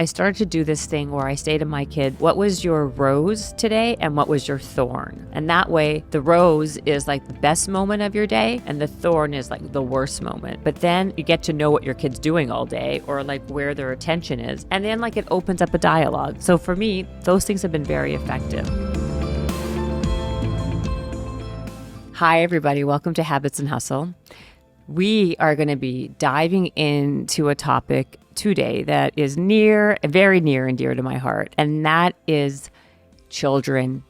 I started to do this thing where I say to my kid, what was your rose today and what was your thorn? And that way, the rose is like the best moment of your day and the thorn is like the worst moment. But then you get to know what your kid's doing all day or like where their attention is. And then like it opens up a dialogue. So for me, those things have been very effective. Hi, everybody. Welcome to Habits and Hustle. We are going to be diving into a topic today that is very near and dear to my heart, and that is children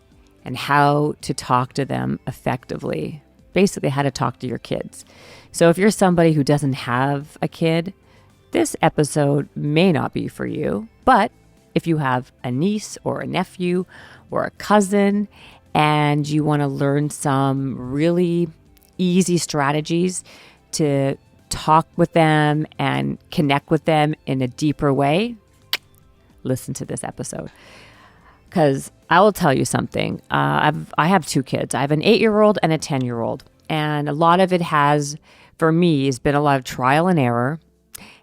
and how to talk to them effectively. Basically, how to talk to your kids. So if you're somebody who doesn't have a kid, this episode may not be for you, but if you have a niece or a nephew or a cousin and you want to learn some really easy strategies to talk with them and connect with them in a deeper way, listen to this episode. Because I will tell you something. I have two kids. I have an 8-year-old and a 10-year-old. And a lot of it has, for me, has been a lot of trial and error.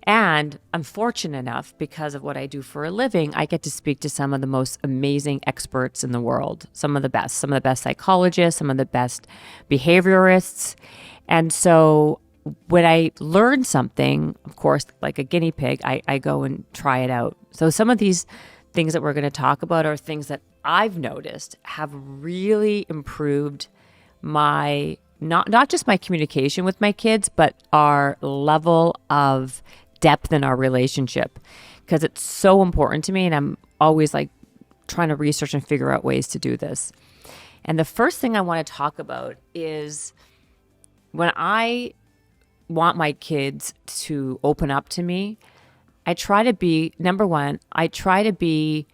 And I'm fortunate enough, because of what I do for a living, I get to speak to some of the most amazing experts in the world. Some of the best psychologists, some of the best behaviorists. And so when I learn something, of course, like a guinea pig, I go and try it out. So some of these things that we're going to talk about are things that I've noticed have really improved my, not just my communication with my kids, but our level of depth in our relationship, because it's so important to me. And I'm always like trying to research and figure out ways to do this. And the first thing I want to talk about is when I want my kids to open up to me, I try to be, number one, I try to be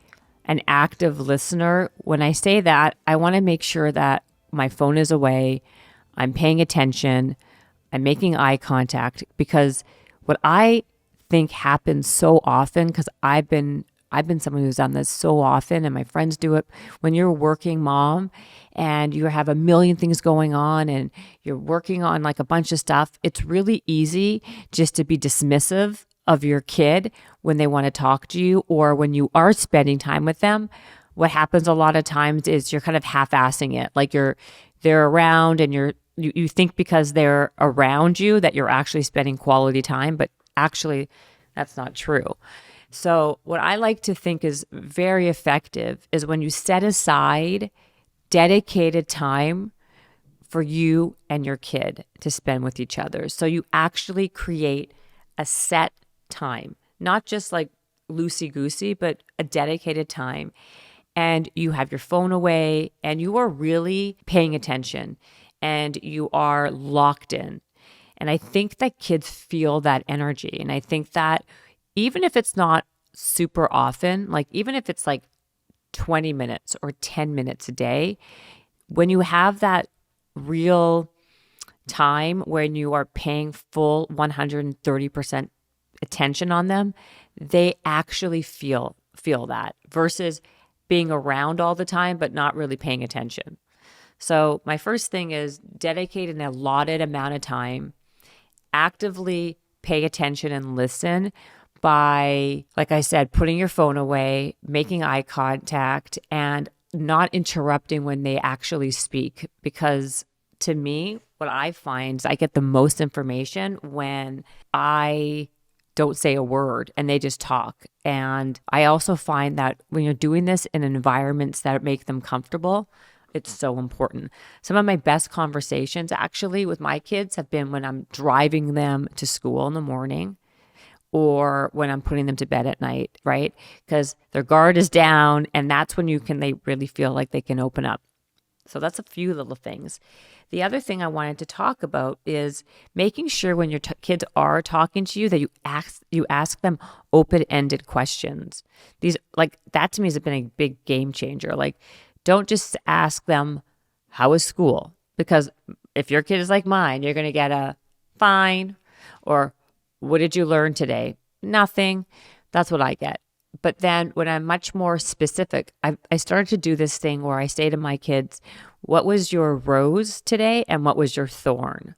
an active listener. When I say that, I want to make sure that my phone is away, I'm paying attention, I'm making eye contact, because what I think happens so often, because I've been someone who's done this so often, and my friends do it, when you're a working mom and you have a million things going on and you're working on like a bunch of stuff, it's really easy just to be dismissive of your kid when they want to talk to you, or when you are spending time with them. What happens a lot of times is you're kind of half-assing it. Like they're around and you think because they're around you that you're actually spending quality time, but actually that's not true. So what I like to think is very effective is when you set aside dedicated time for you and your kid to spend with each other. So you actually create a set time, not just like loosey-goosey, but a dedicated time. And you have your phone away and you are really paying attention and you are locked in. And I think that kids feel that energy. And I think that even if it's not super often, like even if it's like 20 minutes or 10 minutes a day, when you have that real time when you are paying full 130% attention on them, they actually feel that, versus being around all the time but not really paying attention. So my first thing is dedicate an allotted amount of time, actively pay attention and listen by, like I said, putting your phone away, making eye contact, and not interrupting when they actually speak. Because to me, what I find is I get the most information when I don't say a word and they just talk. And I also find that when you're doing this in environments that make them comfortable, it's so important. Some of my best conversations actually with my kids have been when I'm driving them to school in the morning or when I'm putting them to bed at night, right? Because their guard is down and that's when they really feel like they can open up. So that's a few little things. The other thing I wanted to talk about is making sure when your kids are talking to you that you ask them open-ended questions. These, like, that to me has been a big game changer. Like, don't just ask them, how was school? Because if your kid is like mine, you're going to get a fine, or what did you learn today? Nothing. That's what I get. But then when I'm much more specific, I started to do this thing where I say to my kids, what was your rose today and what was your thorn?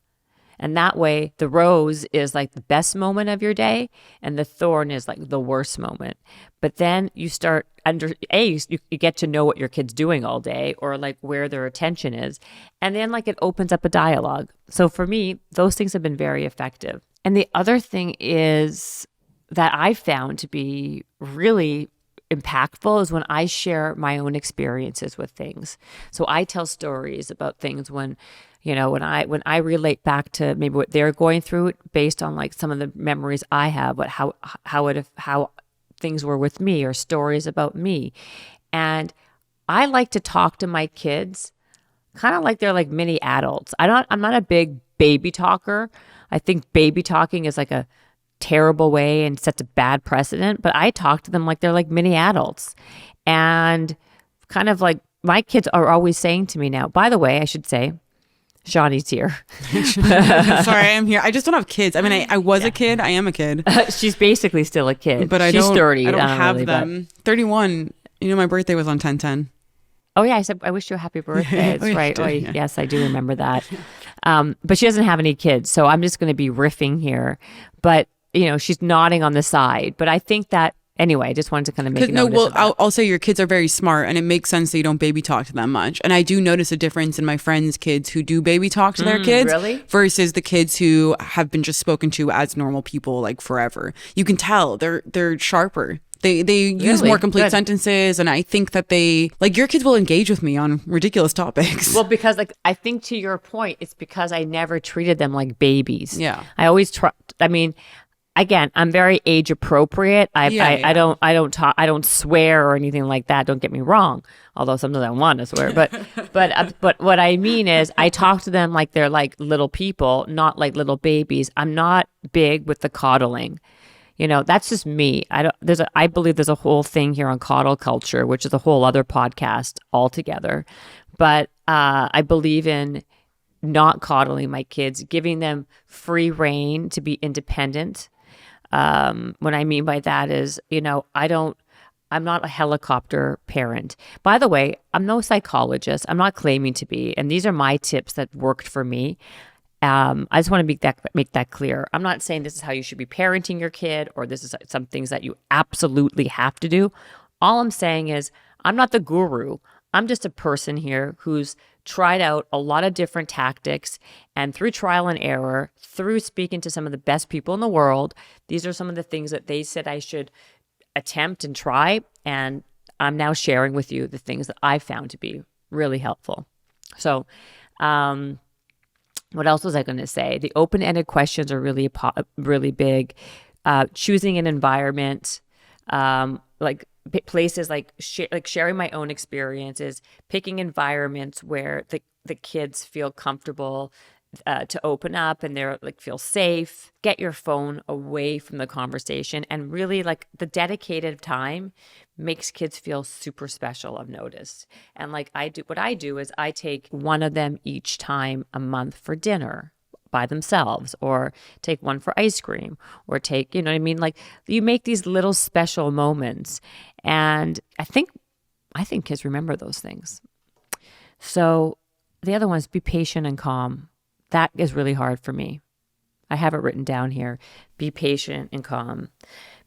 And that way the rose is like the best moment of your day and the thorn is like the worst moment. But then you start you get to know what your kid's doing all day or like where their attention is. And then like it opens up a dialogue. So for me, those things have been very effective. And the other thing is that I found to be really impactful is when I share my own experiences with things. So I tell stories about things when I relate back to maybe what they're going through based on like some of the memories I have, but how things were with me or stories about me. And I like to talk to my kids kind of like they're like mini adults. I'm not a big baby talker. I think baby talking is like a terrible way and sets a bad precedent, but I talk to them like they're like mini adults. And kind of like my kids are always saying to me now, by the way, I should say, Shawnee's here. Sorry, I am here. I just don't have kids. I mean, I was a kid. I am a kid. She's basically still a kid. But she's 30. I don't have them. 31. You know, my birthday was on 10/10. Oh, yeah. I said, I wish you a happy birthday. That's right. Oh, yes, I do remember that. But she doesn't have any kids. So I'm just going to be riffing here. But, she's nodding on the side. But I think that, anyway, I just wanted to kind of make I'll say your kids are very smart and it makes sense that you don't baby talk to them much. And I do notice a difference in my friends' kids who do baby talk to their kids versus the kids who have been just spoken to as normal people like forever. You can tell they're sharper. They use more complete sentences, and I think that your kids will engage with me on ridiculous topics. Well, because I think to your point, it's because I never treated them like babies. Yeah. I always try. I mean, again, I'm very age appropriate. I don't swear or anything like that. Don't get me wrong. Although sometimes I want to swear, but what I mean is I talk to them like they're like little people, not like little babies. I'm not big with the coddling. That's just me. I believe there's a whole thing here on coddle culture, which is a whole other podcast altogether. But I believe in not coddling my kids, giving them free reign to be independent. What I mean by that is, I'm not a helicopter parent. By the way, I'm no psychologist. I'm not claiming to be. And these are my tips that worked for me. I just want to make that clear. I'm not saying this is how you should be parenting your kid or this is some things that you absolutely have to do. All I'm saying is I'm not the guru. I'm just a person here who's tried out a lot of different tactics, and through trial and error, through speaking to some of the best people in the world, these are some of the things that they said I should attempt and try. And I'm now sharing with you the things that I found to be really helpful. So, what else was I going to say? The open-ended questions are really big. Choosing an environment, like places like sharing my own experiences, picking environments where the kids feel comfortable to open up and they're like feel safe. Get your phone away from the conversation, and really like the dedicated time makes kids feel super special, I've noticed. And what I do is I take one of them each time a month for dinner by themselves, or take one for ice cream, or take, you know what I mean? Like you make these little special moments, and I think kids remember those things. So the other one is be patient and calm. That is really hard for me. I have it written down here. Be patient and calm,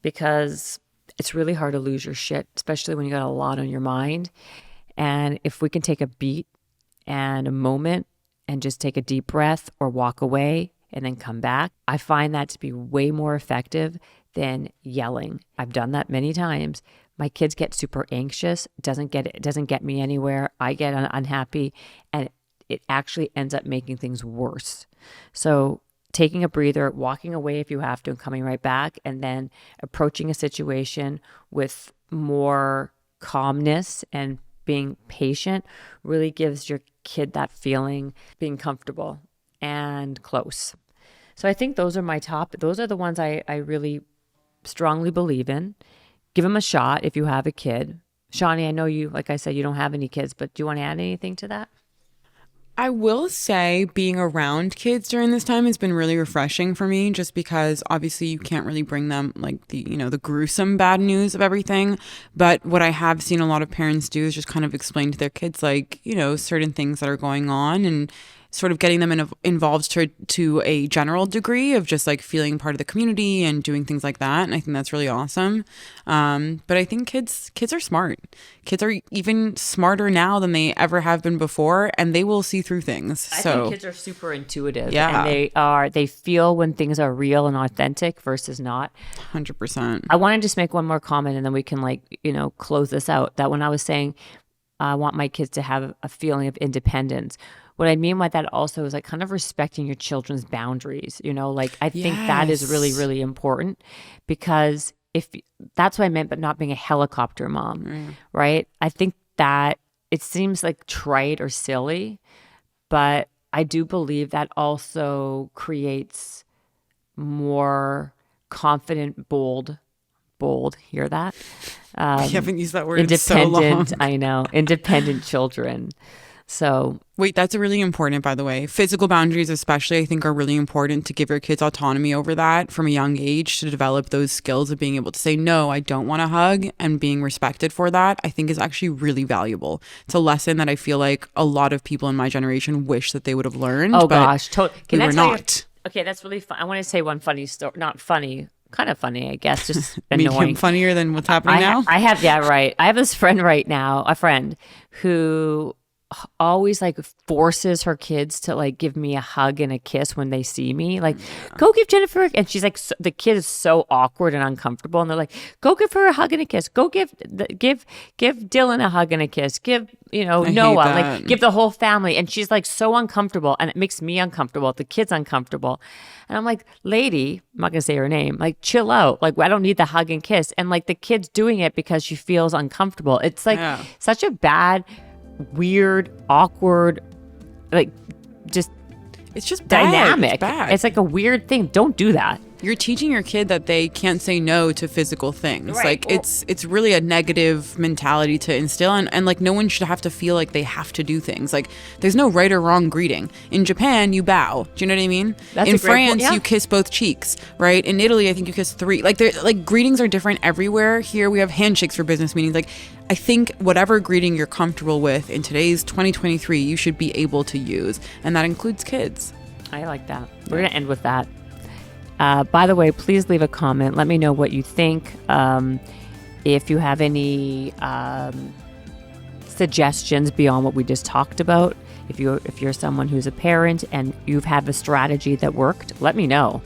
because it's really hard to lose your shit, especially when you got a lot on your mind. And if we can take a beat and a moment and just take a deep breath or walk away and then come back, I find that to be way more effective than yelling. I've done that many times. My kids get super anxious. It doesn't get me anywhere. I get unhappy, and it actually ends up making things worse. So taking a breather, walking away if you have to, and coming right back, and then approaching a situation with more calmness and being patient really gives your kid that feeling, being comfortable and close. So I think those are the ones I really strongly believe in. Give them a shot if you have a kid. Shawnee, I know you, like I said, you don't have any kids, but do you want to add anything to that? I will say being around kids during this time has been really refreshing for me, just because obviously you can't really bring them like the gruesome bad news of everything. But what I have seen a lot of parents do is just kind of explain to their kids certain things that are going on. And sort of getting them involved to a general degree of just like feeling part of the community and doing things like that. And I think that's really awesome. But I think kids are smart. Kids are even smarter now than they ever have been before, and they will see through things. I think kids are super intuitive. Yeah. And they feel when things are real and authentic versus not. 100%. I want to just make one more comment, and then we can close this out. That when I was saying I want my kids to have a feeling of independence, what I mean by that also is like kind of respecting your children's boundaries. I think that is really, really important, because if that's what I meant, but not being a helicopter mom, right? I think that it seems like trite or silly, but I do believe that also creates more confident, bold, hear that? I haven't used that word in so long. I know, independent children. So wait, that's really important, by the way. Physical boundaries especially, I think, are really important to give your kids autonomy over that from a young age, to develop those skills of being able to say, no, I don't want to hug, and being respected for that, I think is actually really valuable. It's a lesson that I feel like a lot of people in my generation wish that they would have learned. Oh gosh, we were not. Okay, that's really fun. I want to say one funny story, not funny, kind of funny, I guess, just annoying. Make him funnier than what's happening now? I have this friend right now, a friend who always like forces her kids to like give me a hug and a kiss when they see me, like go give Jennifer, and she's like the kid is so awkward and uncomfortable, and they're like, go give her a hug and a kiss, go give Dylan a hug and a kiss, give Noah, like give the whole family, and she's like so uncomfortable, and it makes me uncomfortable, the kid's uncomfortable, and I'm like, lady, I'm not gonna say her name, like chill out, like I don't need the hug and kiss, and like the kid's doing it because she feels uncomfortable. It's like such a bad, weird, awkward, like just it's just bad. Dynamic. It's bad. It's like a weird thing. Don't do that. You're teaching your kid that they can't say no to physical things. Right. Like it's really a negative mentality to instill, and like no one should have to feel like they have to do things. Like there's no right or wrong greeting. In Japan, you bow. Do you know what I mean? In France, you kiss both cheeks, right? In Italy, I think you kiss 3. Like greetings are different everywhere. Here we have handshakes for business meetings. Like I think whatever greeting you're comfortable with in today's 2023, you should be able to use, and that includes kids. I like that. We're gonna end with that. By the way, please leave a comment. Let me know what you think. If you have any suggestions beyond what we just talked about, if you're someone who's a parent and you've had a strategy that worked, let me know.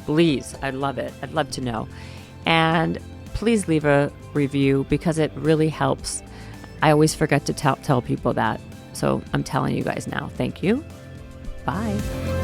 Please, I'd love it. I'd love to know. And please leave a review, because it really helps. I always forget to tell people that. So I'm telling you guys now. Thank you. Bye.